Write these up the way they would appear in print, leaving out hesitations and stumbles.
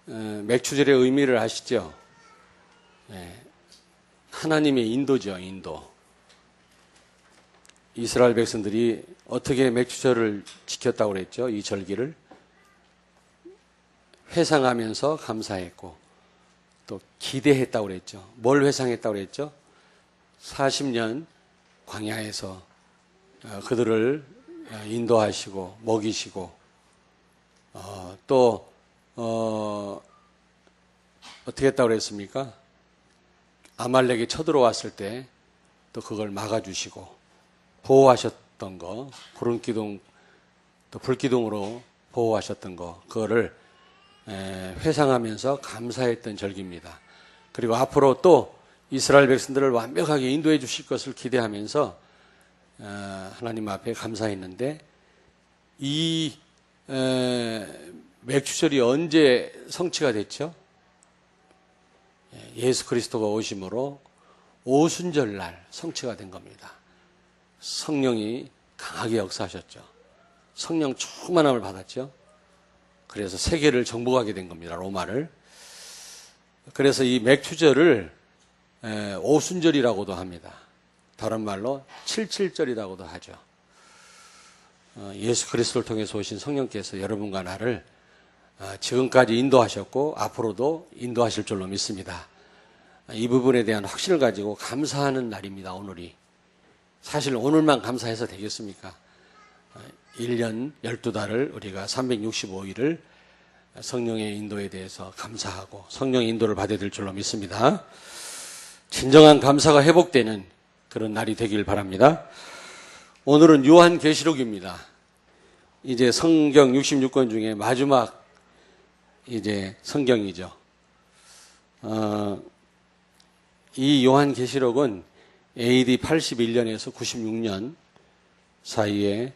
맥추절의 의미를 아시죠? 하나님의 인도죠, 인도. 이스라엘 백성들이 어떻게 맥추절을 지켰다고 그랬죠? 이 절기를 회상하면서 감사했고 또 기대했다고 그랬죠. 뭘 회상했다고 그랬죠? 40년 광야에서 그들을 인도하시고 먹이시고 또 어떻게 했다고 그랬습니까? 아말렉이 쳐들어왔을 때 또 그걸 막아주시고 보호하셨던 거, 구름 기둥 또 불기둥으로 보호하셨던 거, 그거를 회상하면서 감사했던 절기입니다. 그리고 앞으로 또 이스라엘 백성들을 완벽하게 인도해 주실 것을 기대하면서 하나님 앞에 감사했는데, 이 맥추절이 언제 성취가 됐죠? 예수 그리스도가 오심으로 오순절날 성취가 된 겁니다. 성령이 강하게 역사하셨죠. 성령 충만함을 받았죠. 그래서 세계를 정복하게 된 겁니다. 로마를. 그래서 이 맥추절을 오순절이라고도 합니다. 다른 말로 77절이라고도 하죠. 예수 그리스도를 통해서 오신 성령께서 여러분과 나를 지금까지 인도하셨고 앞으로도 인도하실 줄로 믿습니다. 이 부분에 대한 확신을 가지고 감사하는 날입니다. 오늘이. 사실 오늘만 감사해서 되겠습니까? 1년 12달을 우리가 365일을 성령의 인도에 대해서 감사하고 성령의 인도를 받아야 될 줄로 믿습니다. 진정한 감사가 회복되는 그런 날이 되길 바랍니다. 오늘은 요한계시록입니다. 이제 성경 66권 중에 마지막 이제 성경이죠. 이 요한계시록은 AD 81년에서 96년 사이에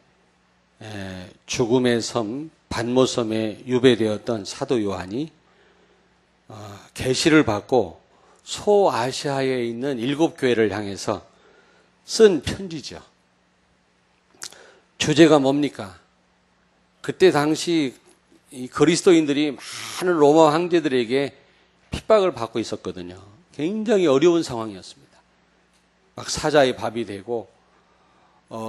죽음의 섬 반모섬에 유배되었던 사도 요한이 계시를 받고 소아시아에 있는 7교회를 향해서 쓴 편지죠. 주제가 뭡니까? 그때 당시 이 그리스도인들이 많은 로마 황제들에게 핍박을 받고 있었거든요. 굉장히 어려운 상황이었습니다. 막 사자의 밥이 되고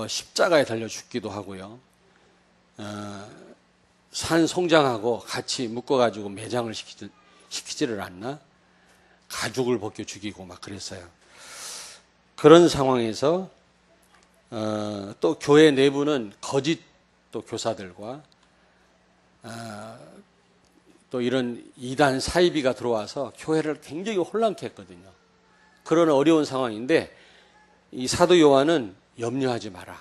십자가에 달려 죽기도 하고요. 산 송장하고 같이 묶어가지고 매장을 시키지를 않나? 가죽을 벗겨 죽이고 막 그랬어요. 그런 상황에서 또 교회 내부는 거짓 또 교사들과 또 이런 이단 사이비가 들어와서 교회를 굉장히 혼란케 했거든요. 그런 어려운 상황인데 이 사도 요한은 염려하지 마라.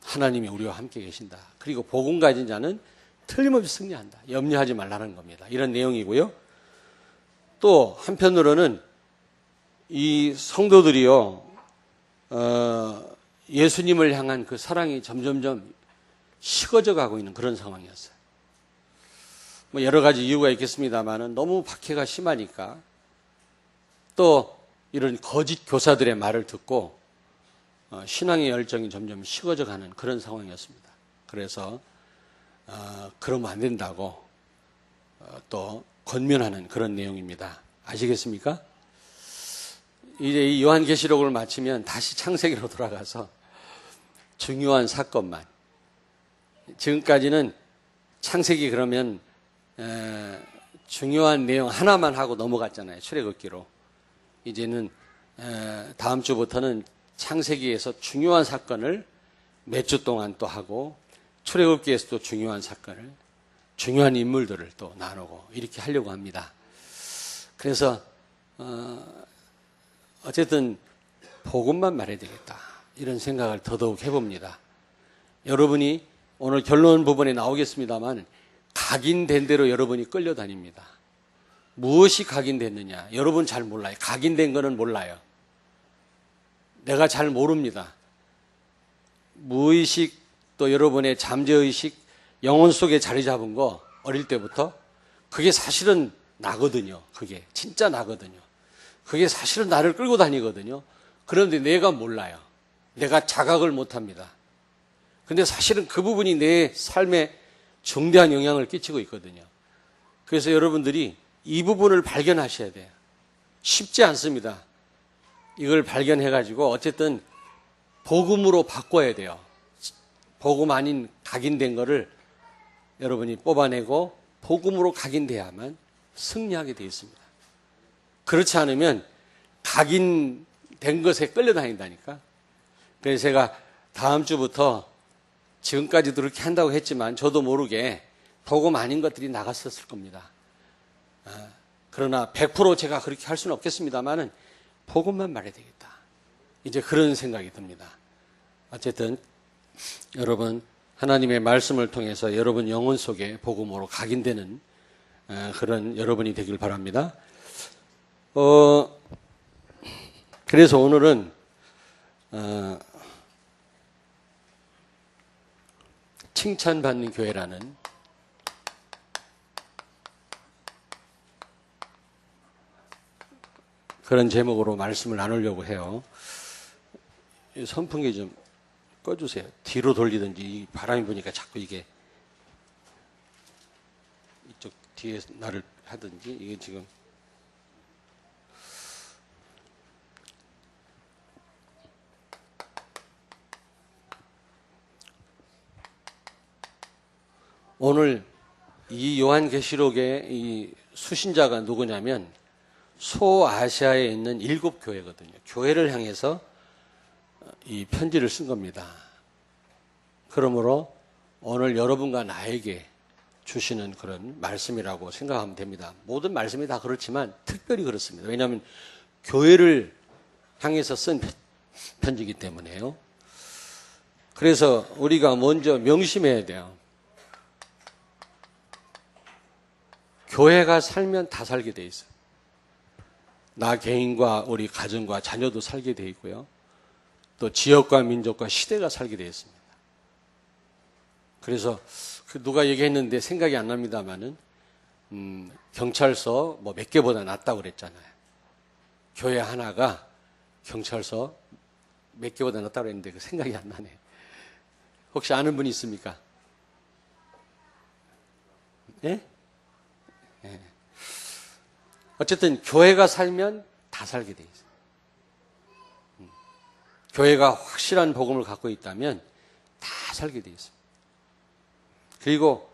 하나님이 우리와 함께 계신다. 그리고 복음 가진 자는 틀림없이 승리한다. 염려하지 말라는 겁니다. 이런 내용이고요. 또 한편으로는 이 성도들이요, 예수님을 향한 그 사랑이 점점점 식어져 가고 있는 그런 상황이었어요. 뭐 여러 가지 이유가 있겠습니다만은 너무 박해가 심하니까 또 이런 거짓 교사들의 말을 듣고 신앙의 열정이 점점 식어져 가는 그런 상황이었습니다. 그래서 그러면 안 된다고 또 권면하는 그런 내용입니다. 아시겠습니까? 이제 이 요한계시록을 마치면 다시 창세기로 돌아가서 중요한 사건만, 지금까지는 창세기 그러면 중요한 내용 하나만 하고 넘어갔잖아요. 출애굽기로. 이제는 다음 주부터는 창세기에서 중요한 사건을 몇 주 동안 또 하고 출애굽기에서 또 중요한 사건을, 중요한 인물들을 또 나누고 이렇게 하려고 합니다. 그래서 어쨌든 복음만 말해야 되겠다, 이런 생각을 더더욱 해봅니다. 여러분이 오늘 결론 부분에 나오겠습니다만 각인된 대로 여러분이 끌려다닙니다. 무엇이 각인됐느냐? 여러분 잘 몰라요. 각인된 거는 몰라요. 내가 잘 모릅니다. 무의식 또 여러분의 잠재의식, 영혼 속에 자리 잡은 거 어릴 때부터 그게 사실은 나거든요. 그게 진짜 나거든요. 그게 사실은 나를 끌고 다니거든요. 그런데 내가 몰라요. 내가 자각을 못합니다. 근데 사실은 그 부분이 내 삶에 중대한 영향을 끼치고 있거든요. 그래서 여러분들이 이 부분을 발견하셔야 돼요. 쉽지 않습니다. 이걸 발견해가지고 어쨌든 복음으로 바꿔야 돼요. 복음 아닌 각인된 거를 여러분이 뽑아내고 복음으로 각인돼야만 승리하게 되어 있습니다. 그렇지 않으면 각인된 것에 끌려다닌다니까. 그래서 제가 다음 주부터 지금까지도 그렇게 한다고 했지만 저도 모르게 복음 아닌 것들이 나갔었을 겁니다. 그러나 100% 제가 그렇게 할 수는 없겠습니다만은 복음만 말해야 되겠다. 이제 그런 생각이 듭니다. 어쨌든 여러분 하나님의 말씀을 통해서 여러분 영혼 속에 복음으로 각인되는 그런 여러분이 되길 바랍니다. 그래서 오늘은 칭찬받는 교회라는 그런 제목으로 말씀을 나누려고 해요. 선풍기 좀 꺼주세요. 뒤로 돌리든지 바람이 부니까 자꾸 이게 이쪽 뒤에 나를 하든지 이게 지금 오늘 이 요한계시록의 이 수신자가 누구냐면 소아시아에 있는 7교회거든요. 교회를 향해서 이 편지를 쓴 겁니다. 그러므로 오늘 여러분과 나에게 주시는 그런 말씀이라고 생각하면 됩니다. 모든 말씀이 다 그렇지만 특별히 그렇습니다. 왜냐하면 교회를 향해서 쓴 편지이기 때문에요. 그래서 우리가 먼저 명심해야 돼요. 교회가 살면 다 살게 돼 있어요. 나 개인과 우리 가정과 자녀도 살게 돼 있고요. 또 지역과 민족과 시대가 살게 되어 있습니다. 그래서 누가 얘기했는데 생각이 안 납니다만은 경찰서 뭐 몇 개보다 낫다고 그랬잖아요. 교회 하나가 경찰서 몇 개보다 낫다고 그랬는데 그 생각이 안 나네. 혹시 아는 분이 있습니까? 예? 예. 어쨌든 교회가 살면 다 살게 돼 있어요. 교회가 확실한 복음을 갖고 있다면 다 살게 돼 있습니다. 그리고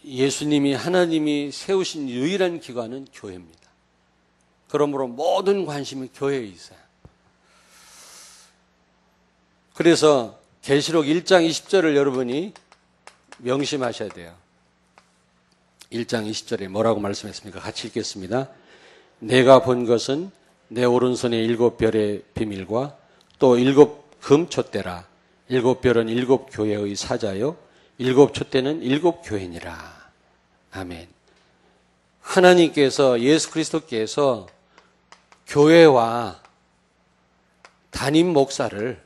예수님이 하나님이 세우신 유일한 기관은 교회입니다. 그러므로 모든 관심이 교회에 있어요. 그래서 계시록 1장 20절을 여러분이 명심하셔야 돼요. 1장 20절에 뭐라고 말씀했습니까? 같이 읽겠습니다. 내가 본 것은 내 오른손에 7별의 비밀과 또 7금 촛대라. 7별은 7교회의 사자요 7촛대는 7교회니라. 아멘. 하나님께서 예수 그리스도께서 교회와 담임 목사를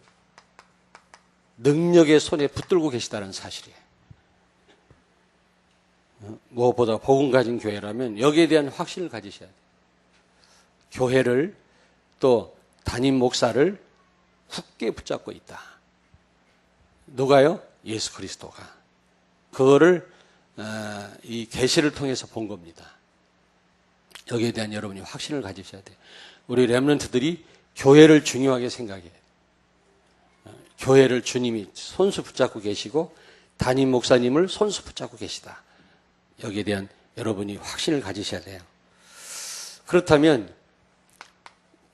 능력의 손에 붙들고 계시다는 사실이에요. 무엇보다 복음 가진 교회라면 여기에 대한 확신을 가지셔야 돼요. 교회를 또 담임 목사를 굳게 붙잡고 있다. 누가요? 예수 그리스도가. 그거를 이 계시를 통해서 본 겁니다. 여기에 대한 여러분이 확신을 가지셔야 돼요. 우리 렘넌트들이 교회를 중요하게 생각해요. 교회를 주님이 손수 붙잡고 계시고 담임 목사님을 손수 붙잡고 계시다. 여기에 대한 여러분이 확신을 가지셔야 돼요. 그렇다면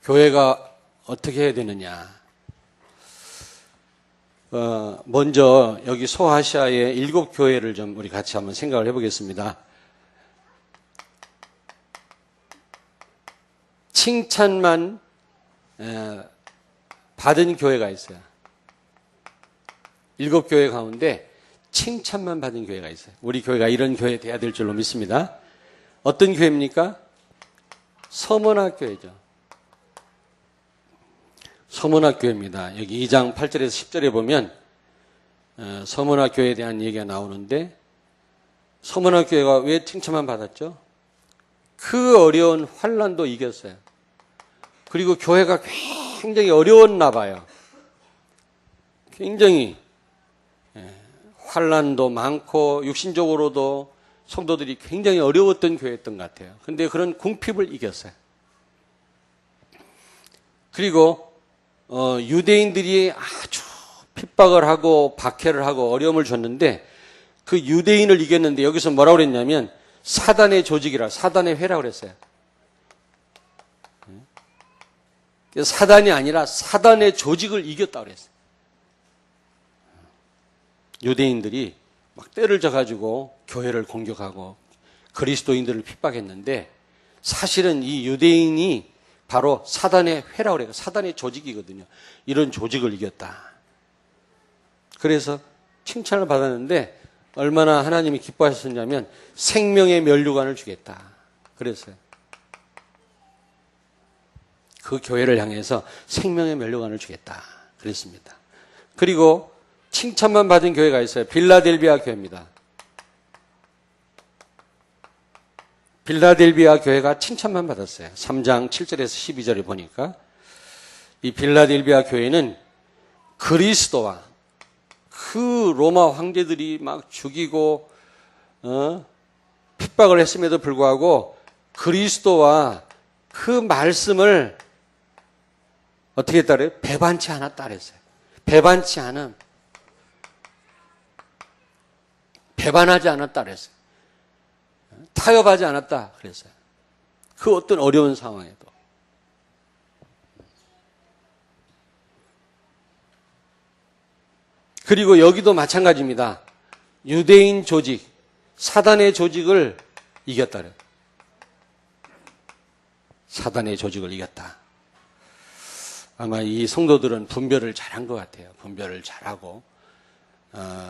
교회가 어떻게 해야 되느냐? 먼저 여기 소아시아의 7교회를 좀 우리 같이 한번 생각을 해보겠습니다. 칭찬만 받은 교회가 있어요. 7교회 가운데 칭찬만 받은 교회가 있어요. 우리 교회가 이런 교회 돼야 될 줄로 믿습니다. 어떤 교회입니까? 서문학교회죠. 서문학교회입니다. 여기 2장 8절에서 10절에 보면 서문학교회에 대한 얘기가 나오는데 서문학교회가 왜 칭찬만 받았죠? 그 어려운 환난도 이겼어요. 그리고 교회가 굉장히 어려웠나 봐요. 굉장히 환난도 많고 육신적으로도 성도들이 굉장히 어려웠던 교회였던 것 같아요. 근데 그런 궁핍을 이겼어요. 그리고 유대인들이 아주 핍박을 하고 박해를 하고 어려움을 줬는데 그 유대인을 이겼는데 여기서 뭐라고 그랬냐면 사단의 조직이라 사단의 회라고 그랬어요. 사단이 아니라 사단의 조직을 이겼다고 그랬어요. 유대인들이 막 때를 져가지고 교회를 공격하고 그리스도인들을 핍박했는데 사실은 이 유대인이 바로 사단의 회라고 그래요. 사단의 조직이거든요. 이런 조직을 이겼다. 그래서 칭찬을 받았는데 얼마나 하나님이 기뻐하셨냐면 생명의 면류관을 주겠다. 그랬어요. 그 교회를 향해서 생명의 면류관을 주겠다. 그랬습니다. 그리고 칭찬만 받은 교회가 있어요. 빌라델비아 교회입니다. 빌라델비아 교회가 칭찬만 받았어요. 3장 7절에서 12절에 보니까 이 빌라델비아 교회는 그리스도와 그 로마 황제들이 막 죽이고 핍박을 했음에도 불구하고 그리스도와 그 말씀을 어떻게 했다 그래요? 배반치 않았다 그랬어요. 배반하지 않았다 그랬어요. 타협하지 않았다 그랬어요. 그 어떤 어려운 상황에도. 그리고 여기도 마찬가지입니다. 유대인 조직, 사단의 조직을 이겼다 그래요. 사단의 조직을 이겼다. 아마 이 성도들은 분별을 잘한 것 같아요. 분별을 잘하고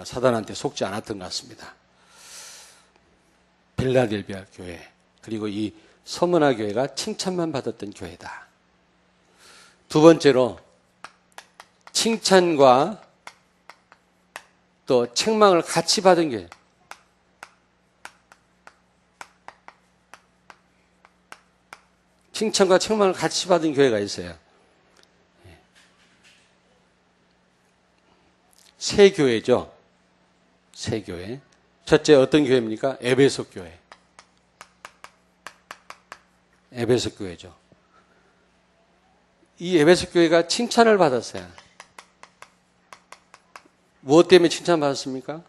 사단한테 속지 않았던 것 같습니다. 빌라델비아 교회 그리고 이 서문화 교회가 칭찬만 받았던 교회다. 두 번째로 칭찬과 또 책망을 같이 받은 교회. 칭찬과 책망을 같이 받은 교회가 있어요. 세 교회죠. 세 교회. 첫째 어떤 교회입니까? 에베소 교회. 에베소 교회죠. 이 에베소 교회가 칭찬을 받았어요. 무엇 때문에 칭찬받았습니까?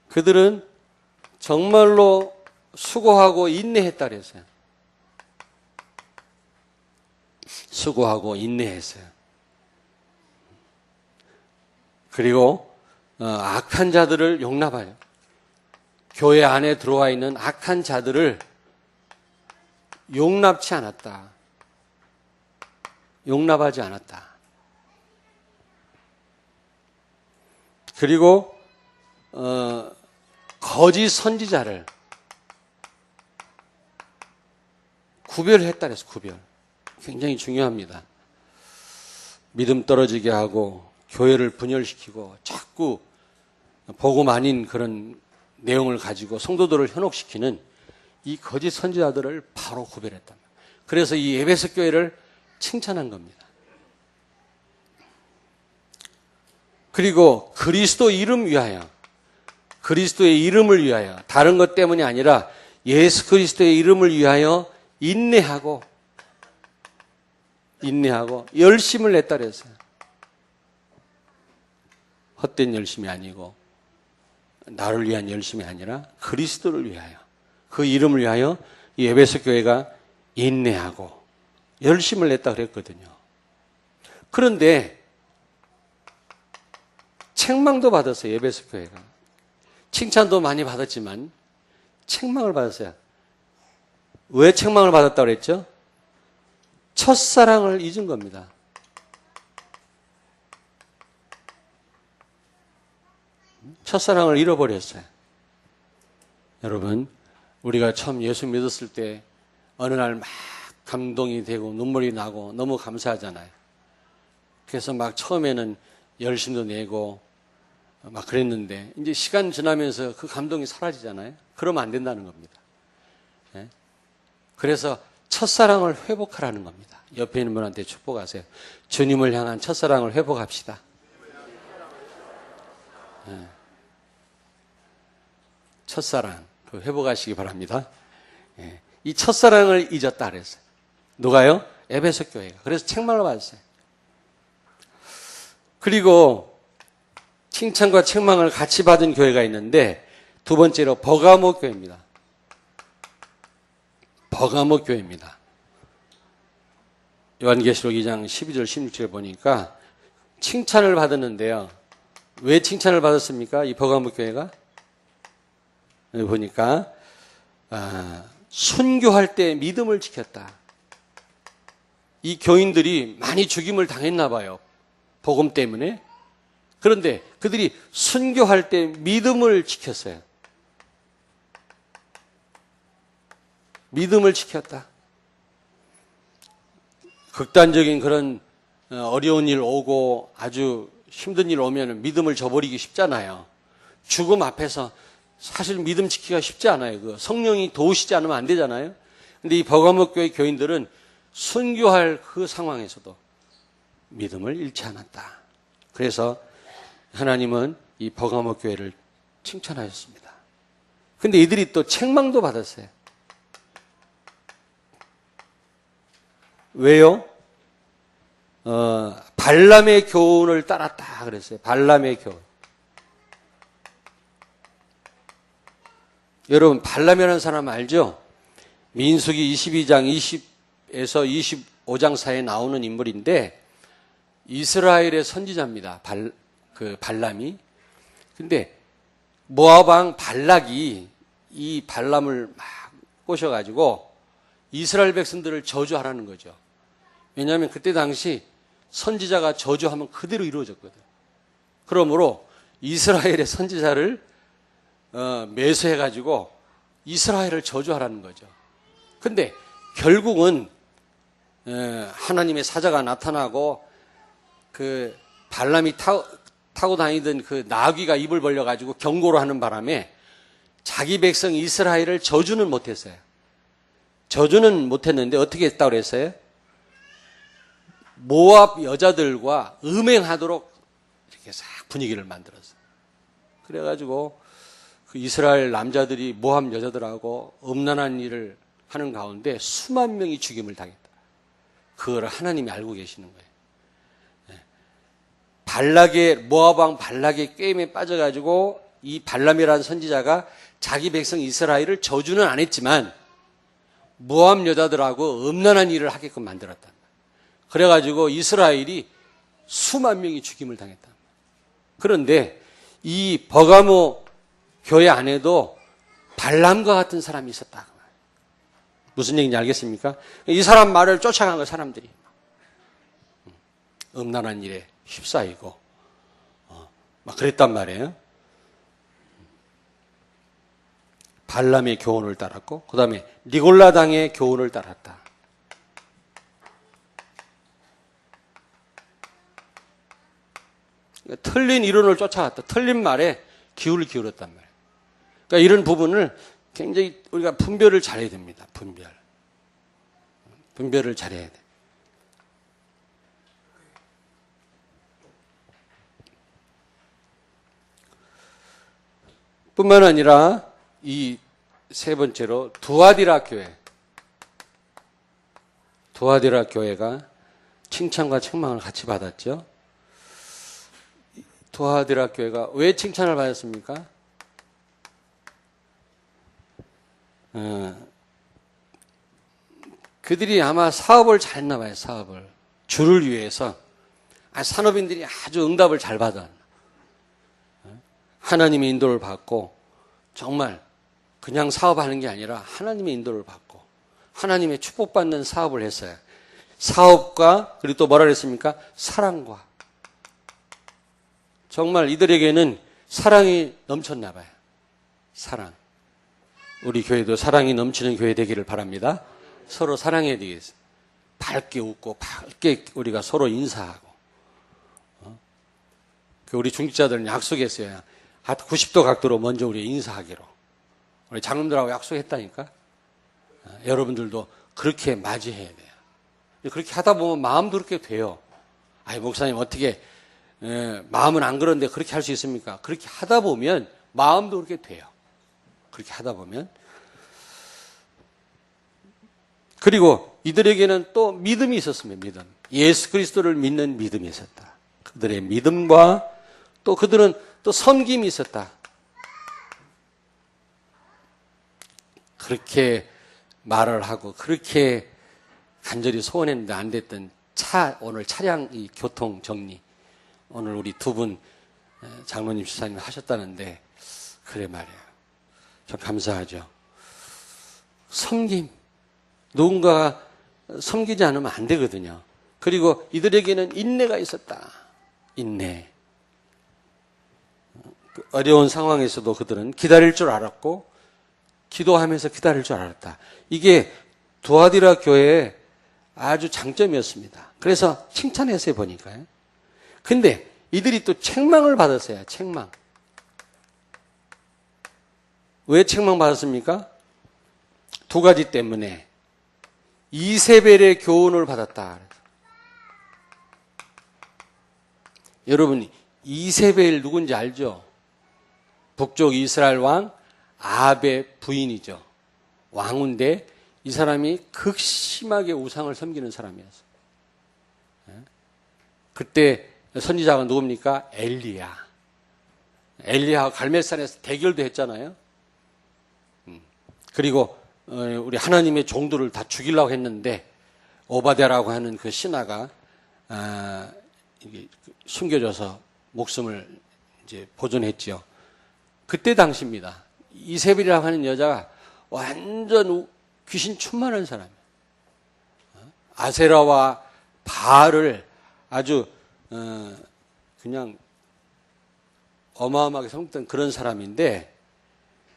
그들은 정말로 수고하고 인내했다 그랬어요. 수고하고 인내했어요. 그리고 악한 자들을 용납하여 교회 안에 들어와 있는 악한 자들을 용납치 않았다. 용납하지 않았다. 그리고 거짓 선지자를 구별했다 그래서 구별. 굉장히 중요합니다. 믿음 떨어지게 하고 교회를 분열시키고 자꾸 복음 아닌 그런 내용을 가지고 성도들을 현혹시키는 이 거짓 선지자들을 바로 구별했다. 그래서 이 에베소 교회를 칭찬한 겁니다. 그리고 그리스도 이름 위하여, 그리스도의 이름을 위하여, 다른 것 때문이 아니라 예수 그리스도의 이름을 위하여 인내하고 열심을 냈다 그랬어요. 헛된 열심이 아니고 나를 위한 열심이 아니라 그리스도를 위하여, 그 이름을 위하여 이 에베소 교회가 인내하고 열심을 냈다 그랬거든요. 그런데 책망도 받았어요. 에베소 교회가. 칭찬도 많이 받았지만 책망을 받았어요. 왜 책망을 받았다고 그랬죠? 첫사랑을 잊은 겁니다. 첫사랑을 잃어버렸어요. 여러분, 우리가 처음 예수 믿었을 때 어느 날 막 감동이 되고 눈물이 나고 너무 감사하잖아요. 그래서 막 처음에는 열심도 내고 막 그랬는데 이제 시간 지나면서 그 감동이 사라지잖아요. 그러면 안 된다는 겁니다. 네? 그래서 첫사랑을 회복하라는 겁니다. 옆에 있는 분한테 축복하세요. 주님을 향한 첫사랑을 회복합시다. 네. 첫사랑 그 회복하시기 바랍니다. 예. 이 첫사랑을 잊었다 그랬어요. 누가요? 에베소 교회가. 그래서 책망을 받았어요. 그리고 칭찬과 책망을 같이 받은 교회가 있는데 두 번째로 버가모 교회입니다. 버가모 교회입니다. 요한계시록 2장 12절 16절에 보니까 칭찬을 받았는데요. 왜 칭찬을 받았습니까? 이 버가모 교회가? 여기 보니까 순교할 때 믿음을 지켰다. 이 교인들이 많이 죽임을 당했나 봐요. 복음 때문에. 그런데 그들이 순교할 때 믿음을 지켰어요. 믿음을 지켰다. 극단적인 그런 어려운 일 오고 아주 힘든 일 오면 믿음을 저버리기 쉽잖아요. 죽음 앞에서 사실 믿음 지키기가 쉽지 않아요. 그 성령이 도우시지 않으면 안 되잖아요. 근데 이 버가모 교회 교인들은 순교할 그 상황에서도 믿음을 잃지 않았다. 그래서 하나님은 이 버가모 교회를 칭찬하셨습니다. 근데 이들이 또 책망도 받았어요. 왜요? 발람의 교훈을 따랐다 그랬어요. 발람의 교훈. 여러분 발람이라는 사람 알죠? 민수기 22장 20에서 25장 사이에 나오는 인물인데 이스라엘의 선지자입니다. 발람이. 근데 모압 왕 발락이 이 발람을 막 꼬셔가지고 이스라엘 백성들을 저주하라는 거죠. 왜냐하면 그때 당시 선지자가 저주하면 그대로 이루어졌거든. 그러므로 이스라엘의 선지자를 매수해가지고 이스라엘을 저주하라는 거죠. 근데 결국은 하나님의 사자가 나타나고 그 발람이 타고 다니던 그 나귀가 입을 벌려가지고 경고를 하는 바람에 자기 백성 이스라엘을 저주는 못했어요. 저주는 못했는데 어떻게 했다고 그랬어요? 모압 여자들과 음행하도록 이렇게 싹 분위기를 만들었어요. 그래가지고 그 이스라엘 남자들이 모압 여자들하고 음란한 일을 하는 가운데 수만 명이 죽임을 당했다. 그걸 하나님이 알고 계시는 거예요. 모압 왕 발락의 게임에 빠져가지고 이 발람이라는 선지자가 자기 백성 이스라엘을 저주는 안 했지만 모압 여자들하고 음란한 일을 하게끔 만들었다. 그래가지고 이스라엘이 수만 명이 죽임을 당했다. 그런데 이 버가모 교회 안에도 발람과 같은 사람이 있었다. 무슨 얘기인지 알겠습니까? 이 사람 말을 쫓아간 거 사람들이. 음란한 일에 휩싸이고 막 그랬단 말이에요. 발람의 교훈을 따랐고 그 다음에 니골라당의 교훈을 따랐다. 틀린 이론을 쫓아갔다. 틀린 말에 기울을 기울였단 말이에요. 그러니까 이런 부분을 굉장히 우리가 분별을 잘해야 됩니다. 분별을 잘해야 돼. 뿐만 아니라 이 세 번째로 두아디라 교회가 칭찬과 책망을 같이 받았죠. 두아디라 교회가 왜 칭찬을 받았습니까? 그들이 아마 사업을 잘했나 봐요. 사업을 주를 위해서 산업인들이 아주 응답을 잘 받아. 하나님의 인도를 받고 정말 그냥 사업하는 게 아니라 하나님의 인도를 받고 하나님의 축복받는 사업을 했어요. 사업과 그리고 또 뭐라 그랬습니까? 사랑과. 정말 이들에게는 사랑이 넘쳤나 봐요. 사랑. 우리 교회도 사랑이 넘치는 교회 되기를 바랍니다. 서로 사랑해야 되겠어요. 밝게 웃고 밝게 우리가 서로 인사하고. 우리 중직자들은 약속했어요. 90도 각도로 먼저 우리 인사하기로. 우리 장로들하고 약속했다니까. 여러분들도 그렇게 맞이해야 돼요. 그렇게 하다 보면 마음도 그렇게 돼요. 목사님 어떻게 마음은 안 그런데 그렇게 할 수 있습니까? 그렇게 하다 보면 마음도 그렇게 돼요. 그렇게 하다 보면. 그리고 이들에게는 또 믿음이 있었습니다. 믿음. 예수 그리스도를 믿는 믿음이 있었다. 그들의 믿음과 또 그들은 또 섬김이 있었다. 그렇게 말을 하고 그렇게 간절히 소원했는데 안 됐던 오늘 차량 이 교통 정리 오늘 우리 두 분 장로님 집사님 하셨다는데 그래 말이에요. 참 감사하죠. 섬김. 누군가가 섬기지 않으면 안 되거든요. 그리고 이들에게는 인내가 있었다. 인내. 어려운 상황에서도 그들은 기다릴 줄 알았고 기도하면서 기다릴 줄 알았다. 이게 두아디라 교회의 아주 장점이었습니다. 그래서 칭찬했어요, 보니까요. 근데 이들이 또 책망을 받았어요. 책망. 왜 책망 받았습니까? 두 가지 때문에. 이세벨의 교훈을 받았다. 여러분, 이세벨 누군지 알죠? 북쪽 이스라엘 왕 아합의 부인이죠. 왕인데 이 사람이 극심하게 우상을 섬기는 사람이었어요. 그때 선지자가 누굽니까? 엘리야. 엘리야와 갈멜산에서 대결도 했잖아요. 그리고 우리 하나님의 종들을 다 죽이려고 했는데 오바댜라고 하는 그 신하가 숨겨져서 목숨을 이제 보존했죠. 그때 당시입니다. 이세벨이라고 하는 여자가 완전 귀신 충만한 사람이에요. 아세라와 바알을 아주 그냥 어마어마하게 섬겼던 그런 사람인데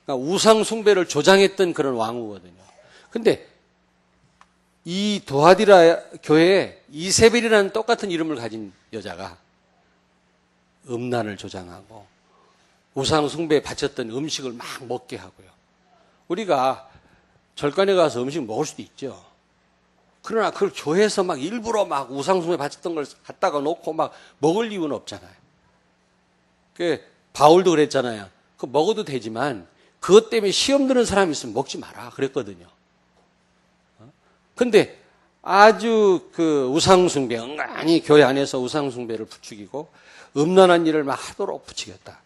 그러니까 우상 숭배를 조장했던 그런 왕후거든요. 근데 이 두아디라 교회에 이세벨이라는 똑같은 이름을 가진 여자가 음란을 조장하고 우상 숭배에 바쳤던 음식을 막 먹게 하고요. 우리가 절간에 가서 음식 먹을 수도 있죠. 그러나 그걸 교회에서 막 일부러 막 우상 숭배에 바쳤던 걸 갖다가 놓고 막 먹을 이유는 없잖아요. 그 바울도 그랬잖아요. 그거 먹어도 되지만 그것 때문에 시험 드는 사람이 있으면 먹지 마라 그랬거든요. 근데 아주 그 우상숭배, 은근히 교회 안에서 우상숭배를 부추기고 음란한 일을 막 하도록 부추겼다.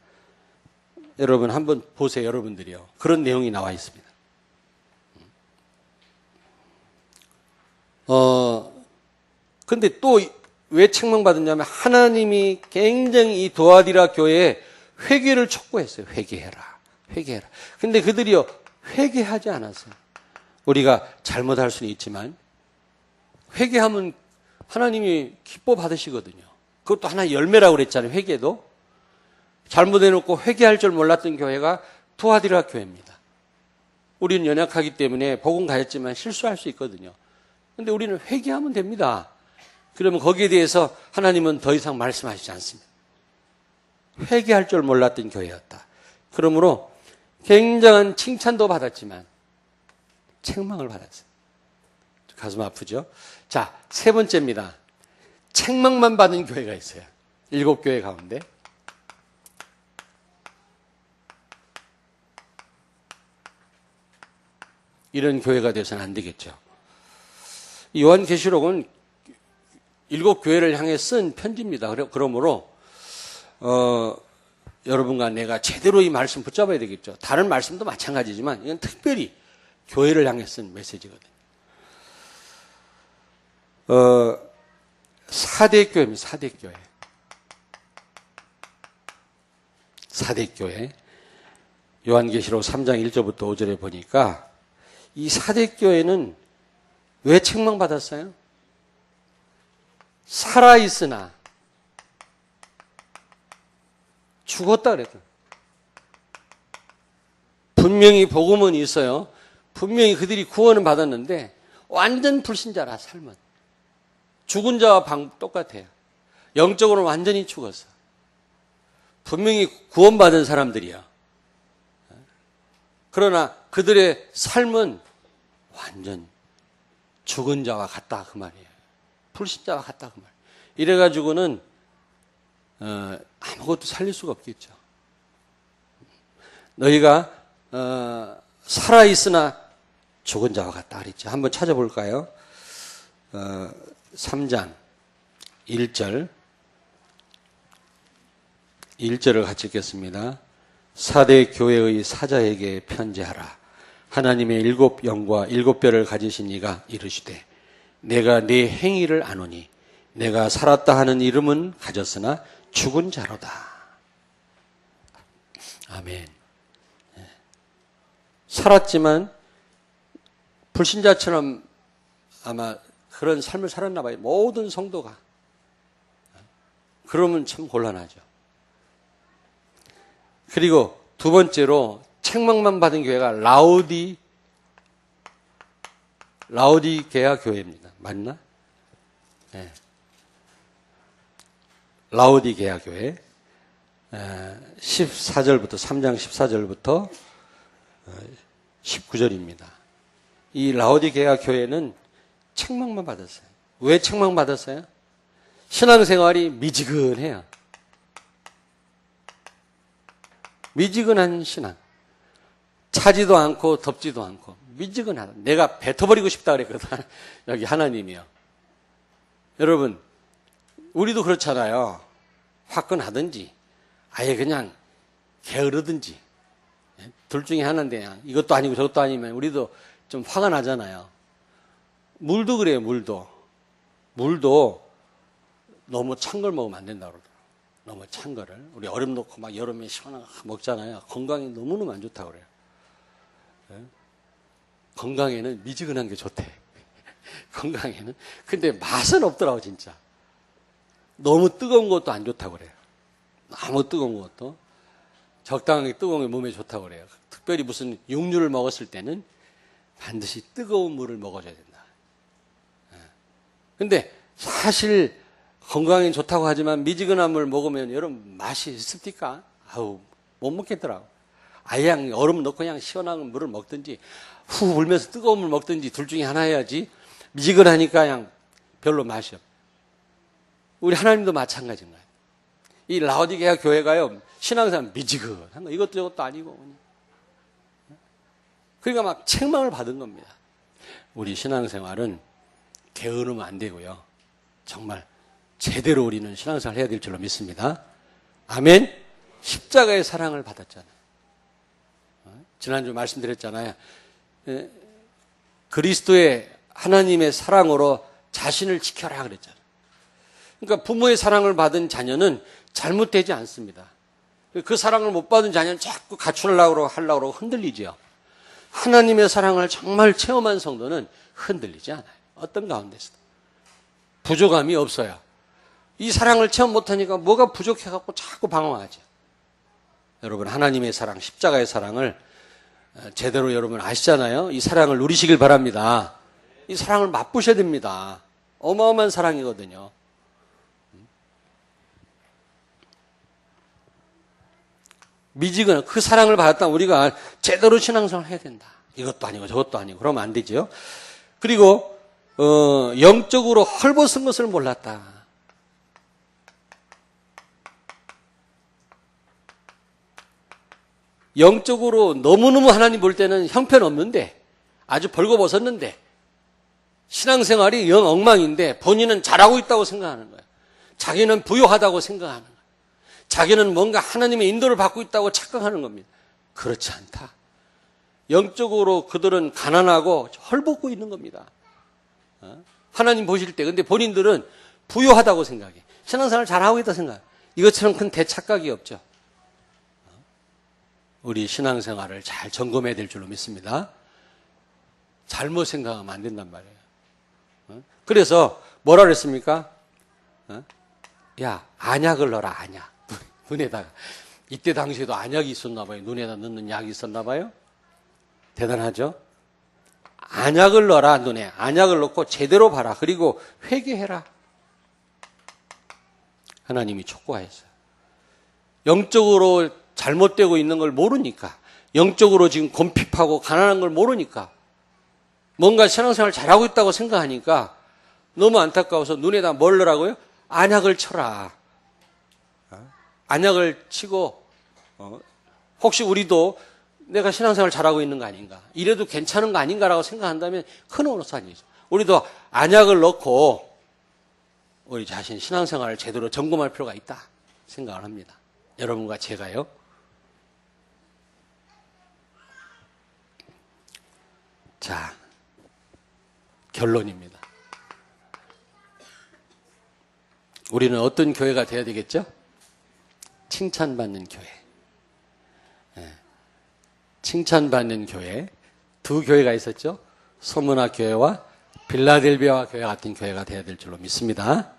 여러분 한번 보세요. 여러분들이요. 그런 내용이 나와 있습니다. 근데 또 왜 책망받았냐면 하나님이 굉장히 이 두아디라 교회에 회개를 촉구했어요. 회개해라. 회개해라. 근데 그들이요. 회개하지 않았어요. 우리가 잘못할 수는 있지만 회개하면 하나님이 기뻐 받으시거든요. 그것도 하나의 열매라고 그랬잖아요. 회개도. 잘못해놓고 회개할 줄 몰랐던 교회가 두아디라 교회입니다. 우리는 연약하기 때문에 복음 가졌지만 실수할 수 있거든요. 근데 우리는 회개하면 됩니다. 그러면 거기에 대해서 하나님은 더 이상 말씀하시지 않습니다. 회개할 줄 몰랐던 교회였다. 그러므로 굉장한 칭찬도 받았지만 책망을 받았어요. 가슴 아프죠? 자, 세 번째입니다. 책망만 받은 교회가 있어요. 7교회 가운데. 이런 교회가 되어서는 안 되겠죠. 요한계시록은 7교회를 향해 쓴 편지입니다. 그러므로 여러분과 내가 제대로 이 말씀 붙잡아야 되겠죠. 다른 말씀도 마찬가지지만 이건 특별히 교회를 향해 쓴 메시지거든요. 사대교회입니다. 사대교회. 사대교회. 요한계시록 3장 1절부터 5절에 보니까 이 사대교회는 왜 책망받았어요? 살아있으나 죽었다 그랬거든요. 분명히 복음은 있어요. 분명히 그들이 구원은 받았는데 완전 불신자라 삶은. 죽은 자와 똑같아요. 영적으로는 완전히 죽었어. 분명히 구원받은 사람들이야. 그러나 그들의 삶은 완전 죽은 자와 같다 그 말이에요. 불신자와 같다 그 말이에요. 이래가지고는 아무것도 살릴 수가 없겠죠. 너희가 살아있으나 죽은 자와 같다 그랬죠. 한번 찾아볼까요? 3장 1절 1절을 같이 읽겠습니다. 사대 교회의 사자에게 편지하라. 하나님의 7 영과 7 뼈를 가지신 이가 이르시되 내가 네 행위를 아노니 내가 살았다 하는 이름은 가졌으나 죽은 자로다. 아멘. 살았지만 불신자처럼 아마 그런 삶을 살았나 봐요. 모든 성도가. 그러면 참 곤란하죠. 그리고 두 번째로 책망만 받은 교회가 라오디게아 교회입니다. 맞나? 네. 라오디게아 교회 14절부터 3장 14절부터 19절입니다. 이 라오디게아 교회는 책망만 받았어요. 왜 책망 받았어요? 신앙생활이 미지근해요. 미지근한 신앙. 차지도 않고 덥지도 않고 미지근하다. 내가 뱉어버리고 싶다 그랬거든. 여기 하나님이요. 여러분 우리도 그렇잖아요. 화끈하든지 아예 그냥 게으르든지 둘 중에 하나인데 이것도 아니고 저것도 아니면 우리도 좀 화가 나잖아요. 물도 그래요. 물도 너무 찬 걸 먹으면 안 된다고 그러더라고요. 너무 찬 거를. 우리 얼음 넣고 막 여름에 시원하게 먹잖아요. 건강에 너무너무 안 좋다고 그래요. 건강에는 미지근한 게 좋대. 건강에는. 근데 맛은 없더라고 진짜. 너무 뜨거운 것도 안 좋다고 그래요. 너무 뜨거운 것도. 적당하게 뜨거운 게 몸에 좋다고 그래요. 특별히 무슨 육류를 먹었을 때는 반드시 뜨거운 물을 먹어줘야 된다. 근데 사실 건강에 좋다고 하지만 미지근한 물 먹으면 여러분 맛이 있습니까? 아우 못 먹겠더라고. 아예 그냥 얼음 넣고 그냥 시원한 물을 먹든지 후 불면서 뜨거운 물 먹든지 둘 중에 하나 해야지. 미지근하니까 그냥 별로 맛이 없어. 우리 하나님도 마찬가지인 거예요. 이 라오디게아 교회가요 신앙생활 미지근한 거 이것도 저것도 아니고 그러니까 막 책망을 받은 겁니다. 우리 신앙생활은 게으르면 안 되고요. 정말 제대로 우리는 신앙생활 해야 될 줄로 믿습니다. 아멘. 십자가의 사랑을 받았잖아요. 지난주 말씀드렸잖아요. 그리스도의 하나님의 사랑으로 자신을 지켜라 그랬잖아요. 그러니까 부모의 사랑을 받은 자녀는 잘못되지 않습니다. 그 사랑을 못 받은 자녀는 자꾸 갖추려고 하려고 흔들리죠. 하나님의 사랑을 정말 체험한 성도는 흔들리지 않아요. 어떤 가운데서도. 부족함이 없어요. 이 사랑을 체험 못하니까 뭐가 부족해갖고 자꾸 방황하죠. 여러분 하나님의 사랑, 십자가의 사랑을 제대로 여러분 아시잖아요. 이 사랑을 누리시길 바랍니다. 이 사랑을 맛보셔야 됩니다. 어마어마한 사랑이거든요. 미지근 그 사랑을 받았다면 우리가 제대로 신앙생활을 해야 된다. 이것도 아니고 저것도 아니고 그러면 안 되죠. 그리고 영적으로 헐벗은 것을 몰랐다. 영적으로 너무너무 하나님 볼 때는 형편없는데 아주 벌거벗었는데 신앙생활이 영 엉망인데 본인은 잘하고 있다고 생각하는 거예요. 자기는 부유하다고 생각하는 거예요. 자기는 뭔가 하나님의 인도를 받고 있다고 착각하는 겁니다. 그렇지 않다. 영적으로 그들은 가난하고 헐벗고 있는 겁니다. 하나님 보실 때 근데 본인들은 부유하다고 생각해. 신앙생활 잘하고 있다고 생각해. 이것처럼 큰 대착각이 없죠. 우리 신앙생활을 잘 점검해야 될 줄로 믿습니다. 잘못 생각하면 안 된단 말이에요. 그래서 뭐라 그랬습니까? 야, 안약을 넣어라, 안약. 눈에다가. 이때 당시에도 안약이 있었나 봐요. 눈에다 넣는 약이 있었나 봐요. 대단하죠? 안약을 넣어라, 눈에. 안약을 넣고 제대로 봐라. 그리고 회개해라. 하나님이 촉구하였어요. 영적으로 잘못되고 있는 걸 모르니까, 영적으로 지금 곰핍하고 가난한 걸 모르니까, 뭔가 신앙생활 잘하고 있다고 생각하니까 너무 안타까워서 눈에다 뭘 넣으라고요? 안약을 쳐라. 안약을 치고 혹시 우리도 내가 신앙생활 잘하고 있는 거 아닌가, 이래도 괜찮은 거 아닌가라고 생각한다면 큰 오산이죠. 우리도 안약을 넣고 우리 자신 신앙생활을 제대로 점검할 필요가 있다 생각을 합니다. 여러분과 제가요. 자, 결론입니다. 우리는 어떤 교회가 돼야 되겠죠? 칭찬받는 교회. 칭찬받는 교회. 두 교회가 있었죠? 소문화 교회와 빌라델비아 교회 같은 교회가 돼야 될 줄로 믿습니다.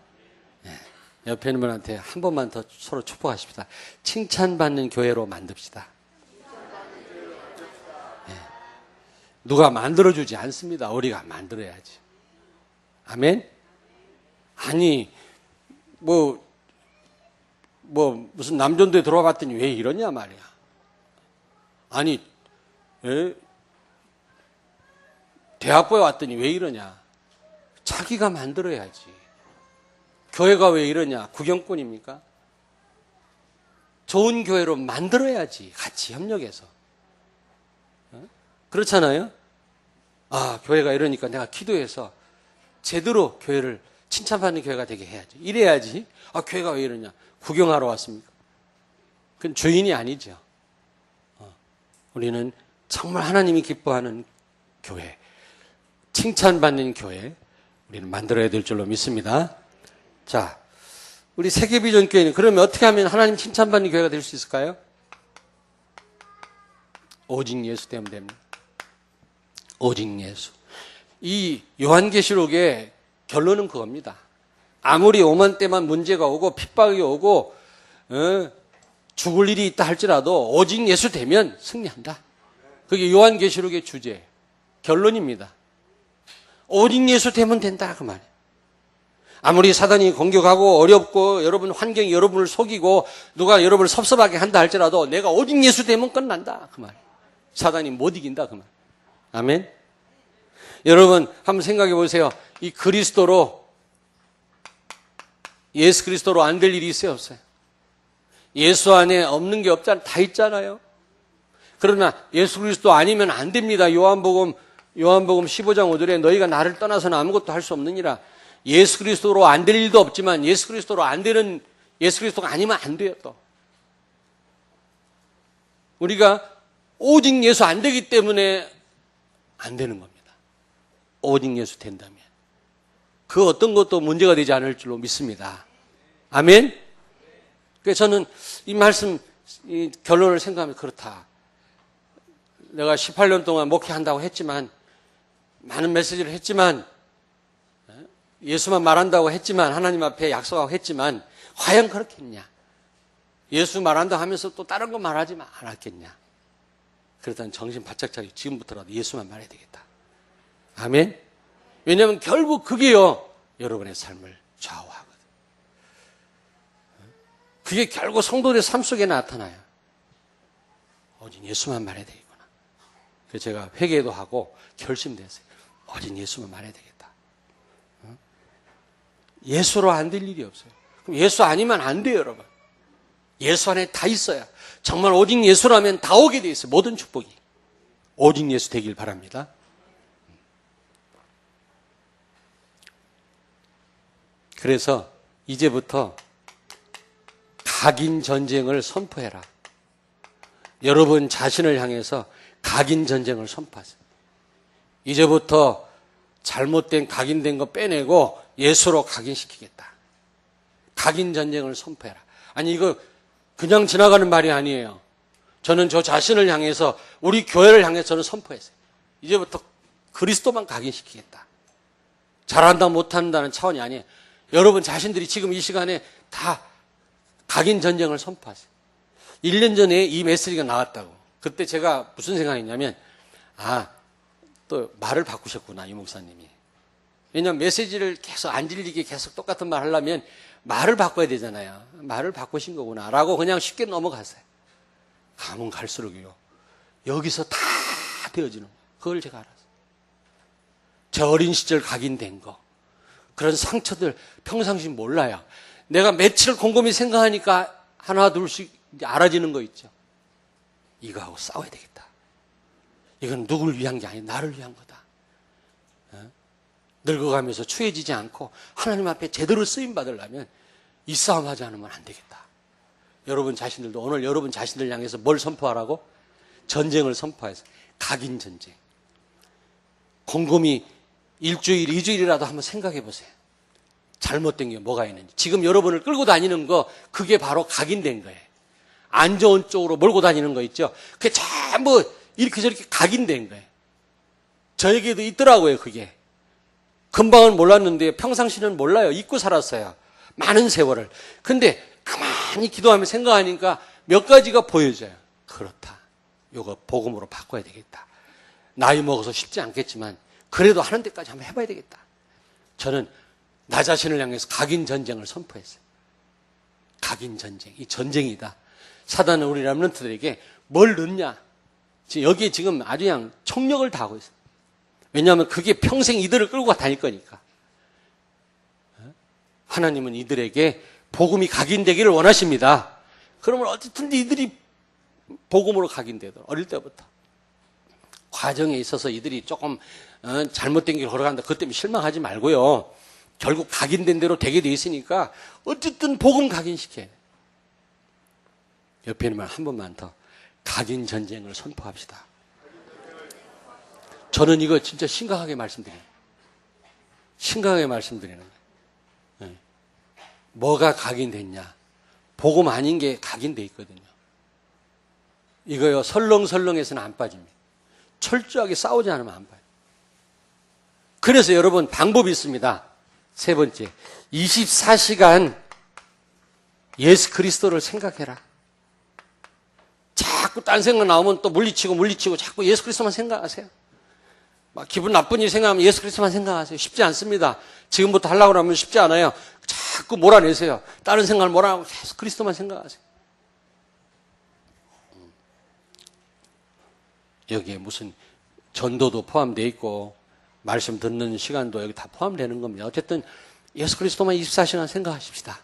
옆에 있는 분한테 한 번만 더 서로 축복하십시다. 칭찬받는 교회로 만듭시다. 누가 만들어주지 않습니다. 우리가 만들어야지. 아멘? 아니, 무슨 남전도에 들어와 봤더니 왜 이러냐 말이야. 아니, 대학부에 왔더니 왜 이러냐. 자기가 만들어야지. 교회가 왜 이러냐. 구경꾼입니까? 좋은 교회로 만들어야지. 같이 협력해서. 그렇잖아요? 아, 교회가 이러니까 내가 기도해서 제대로 교회를 칭찬받는 교회가 되게 해야지. 이래야지. 아, 교회가 왜 이러냐. 구경하러 왔습니까? 그건 주인이 아니죠. 우리는 정말 하나님이 기뻐하는 교회, 칭찬받는 교회, 우리는 만들어야 될 줄로 믿습니다. 자, 우리 세계비전교회는 그러면 어떻게 하면 하나님 칭찬받는 교회가 될 수 있을까요? 오직 예수 때문에 됩니다. 오직 예수. 이 요한계시록의 결론은 그겁니다. 아무리 오만 때만 문제가 오고 핍박이 오고 죽을 일이 있다 할지라도 오직 예수 되면 승리한다. 그게 요한계시록의 주제, 결론입니다. 오직 예수 되면 된다 그 말이에요. 아무리 사단이 공격하고 어렵고 여러분 환경이 여러분을 속이고 누가 여러분을 섭섭하게 한다 할지라도 내가 오직 예수 되면 끝난다 그 말이에요. 사단이 못 이긴다 그 말이에요. 아멘. 여러분 한번 생각해 보세요. 이 그리스도로, 예수 그리스도로 안 될 일이 있어요 없어요? 예수 안에 없는 게 없잖아요. 다 있잖아요. 그러나 예수 그리스도 아니면 안 됩니다. 요한복음 15장 5절에 너희가 나를 떠나서는 아무것도 할 수 없느니라. 예수 그리스도로 안 될 일도 없지만 예수 그리스도로 안 되는, 예수 그리스도가 아니면 안 돼요 또. 우리가 오직 예수 안 되기 때문에 안 되는 겁니다. 오직 예수 된다면 그 어떤 것도 문제가 되지 않을 줄로 믿습니다. 아멘. 그래서 저는 이 말씀, 이 결론을 생각하면 그렇다. 내가 18년 동안 목회한다고 했지만, 많은 메시지를 했지만, 예수만 말한다고 했지만, 하나님 앞에 약속하고 했지만, 과연 그렇겠냐? 예수 말한다 하면서 또 다른 거 말하지 않았겠냐? 그렇다면 정신 바짝 차리고 지금부터라도 예수만 말해야 되겠다. 아멘? 왜냐하면 결국 그게요, 여러분의 삶을 좌우하거든. 그게 결국 성도들의 삶 속에 나타나요. 오직 예수만 말해야 되겠구나. 그래서 제가 회개도 하고 결심됐어요. 오직 예수만 말해야 되겠다. 예수로 안 될 일이 없어요. 그럼 예수 아니면 안 돼요, 여러분. 예수 안에 다 있어야. 정말 오직 예수라면 다 오게 돼 있어요. 모든 축복이. 오직 예수 되길 바랍니다. 그래서 이제부터 각인 전쟁을 선포해라. 여러분 자신을 향해서 각인 전쟁을 선포하세요. 이제부터 잘못된 각인된 거 빼내고 예수로 각인시키겠다. 각인 전쟁을 선포해라. 아니 이거 그냥 지나가는 말이 아니에요. 저는 저 자신을 향해서 우리 교회를 향해서 저는 선포했어요. 이제부터 그리스도만 각인시키겠다. 잘한다 못한다는 차원이 아니에요. 여러분 자신들이 지금 이 시간에 다 각인 전쟁을 선포하세요. 1년 전에 이 메시지가 나왔다고. 그때 제가 무슨 생각했냐면, 또 말을 바꾸셨구나, 이 목사님이. 왜냐하면 메시지를 계속 안 질리게 계속 똑같은 말 하려면 말을 바꿔야 되잖아요. 말을 바꾸신 거구나 라고 그냥 쉽게 넘어갔어요. 가면 갈수록요, 여기서 다 되어지는 거예요. 그걸 제가 알았어요. 제 어린 시절 각인된 거, 그런 상처들 평상시 몰라요. 내가 며칠 곰곰이 생각하니까 하나 둘씩 알아지는 거 있죠. 이거하고 싸워야 되겠다. 이건 누굴 위한 게 아니라 나를 위한 거다. 늙어가면서 추해지지 않고 하나님 앞에 제대로 쓰임 받으려면 이 싸움 하지 않으면 안 되겠다. 여러분 자신들도 오늘 여러분 자신들 향해서 뭘 선포하라고? 전쟁을 선포해서 각인 전쟁. 곰곰이 일주일, 2주일이라도 한번 생각해 보세요. 잘못된 게 뭐가 있는지. 지금 여러분을 끌고 다니는 거 그게 바로 각인된 거예요. 안 좋은 쪽으로 몰고 다니는 거 있죠. 그게 전부 이렇게 저렇게 각인된 거예요. 저에게도 있더라고요, 그게. 금방은 몰랐는데 평상시는 몰라요. 잊고 살았어요. 많은 세월을. 근데 가만히 기도하며 생각하니까 몇 가지가 보여져요. 그렇다. 요거 복음으로 바꿔야 되겠다. 나이 먹어서 쉽지 않겠지만 그래도 하는 데까지 한번 해봐야 되겠다. 저는 나 자신을 향해서 각인 전쟁을 선포했어요. 각인 전쟁. 이 전쟁이다. 사단은 우리 렘넌트들에게 뭘 넣냐. 여기에 지금 아주 그냥 총력을 다하고 있어요. 왜냐하면 그게 평생 이들을 끌고 다닐 거니까. 하나님은 이들에게 복음이 각인되기를 원하십니다. 그러면 어쨌든 이들이 복음으로 각인되도록 어릴 때부터. 과정에 있어서 이들이 조금 잘못된 길 걸어간다. 그것 때문에 실망하지 말고요. 결국 각인된 대로 되게 돼 있으니까 어쨌든 복음 각인시켜야 돼. 옆에 있는 말 한 번만 더. 각인 전쟁을 선포합시다. 저는 이거 진짜 심각하게 말씀드려요. 심각하게 말씀드리는 거예요. 뭐가 각인됐냐. 복음 아닌 게 각인돼 있거든요. 이거요, 설렁설렁해서는 안 빠집니다. 철저하게 싸우지 않으면 안 빠져요. 그래서 여러분 방법이 있습니다. 세 번째, 24시간 예수 그리스도를 생각해라. 자꾸 딴 생각 나오면 또 물리치고 자꾸 예수 그리스도만 생각하세요. 막 기분 나쁜 일 생각하면 예수 그리스도만 생각하세요. 쉽지 않습니다. 지금부터 하려고 하면 쉽지 않아요. 자꾸 몰아내세요. 다른 생각을 몰아내고 예수 그리스도만 생각하세요. 여기에 무슨 전도도 포함되어 있고 말씀 듣는 시간도 여기 다 포함되는 겁니다. 어쨌든 예수 그리스도만 24시간 생각하십시다.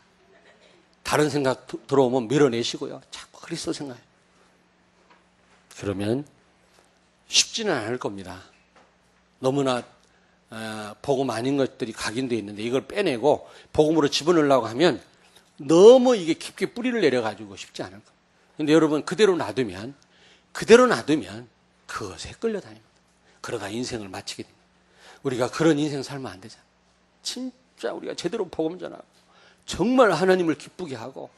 다른 생각 들어오면 밀어내시고요. 자꾸 그리스도 생각해요. 그러면 쉽지는 않을 겁니다. 너무나 복음 아닌 것들이 각인되어 있는데 이걸 빼내고 복음으로 집어넣으려고 하면 너무 이게 깊게 뿌리를 내려가지고 쉽지 않을 겁니다. 그런데 여러분 그대로 놔두면 그것에 끌려다닙니다. 그러다 인생을 마치게 됩니다. 우리가 그런 인생 살면 안 되잖아요. 진짜 우리가 제대로 복음 전하고 정말 하나님을 기쁘게 하고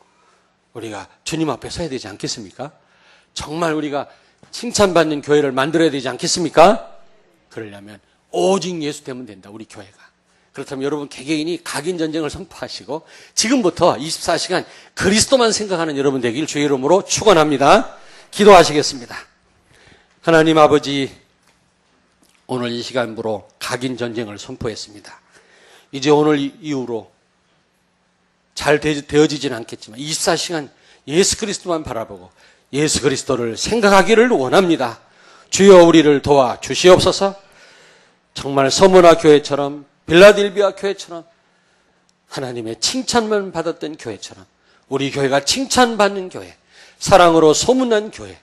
우리가 주님 앞에 서야 되지 않겠습니까? 정말 우리가 칭찬받는 교회를 만들어야 되지 않겠습니까? 그러려면 오직 예수 되면 된다, 우리 교회가. 그렇다면 여러분 개개인이 각인 전쟁을 선포하시고 지금부터 24시간 그리스도만 생각하는 여러분 되길 주의 이름으로 축원합니다. 기도하시겠습니다. 하나님 아버지, 오늘 이 시간부로 각인 전쟁을 선포했습니다. 이제 오늘 이후로 잘 되어지진 않겠지만 24시간 예수 그리스도만 바라보고 예수 그리스도를 생각하기를 원합니다. 주여 우리를 도와 주시옵소서. 정말 서문화 교회처럼 빌라델비아 교회처럼 하나님의 칭찬만 받았던 교회처럼 우리 교회가 칭찬받는 교회, 사랑으로 소문난 교회,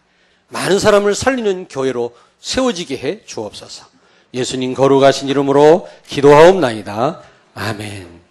많은 사람을 살리는 교회로 세워지게 해 주옵소서. 예수님 거룩하신 이름으로 기도하옵나이다. 아멘.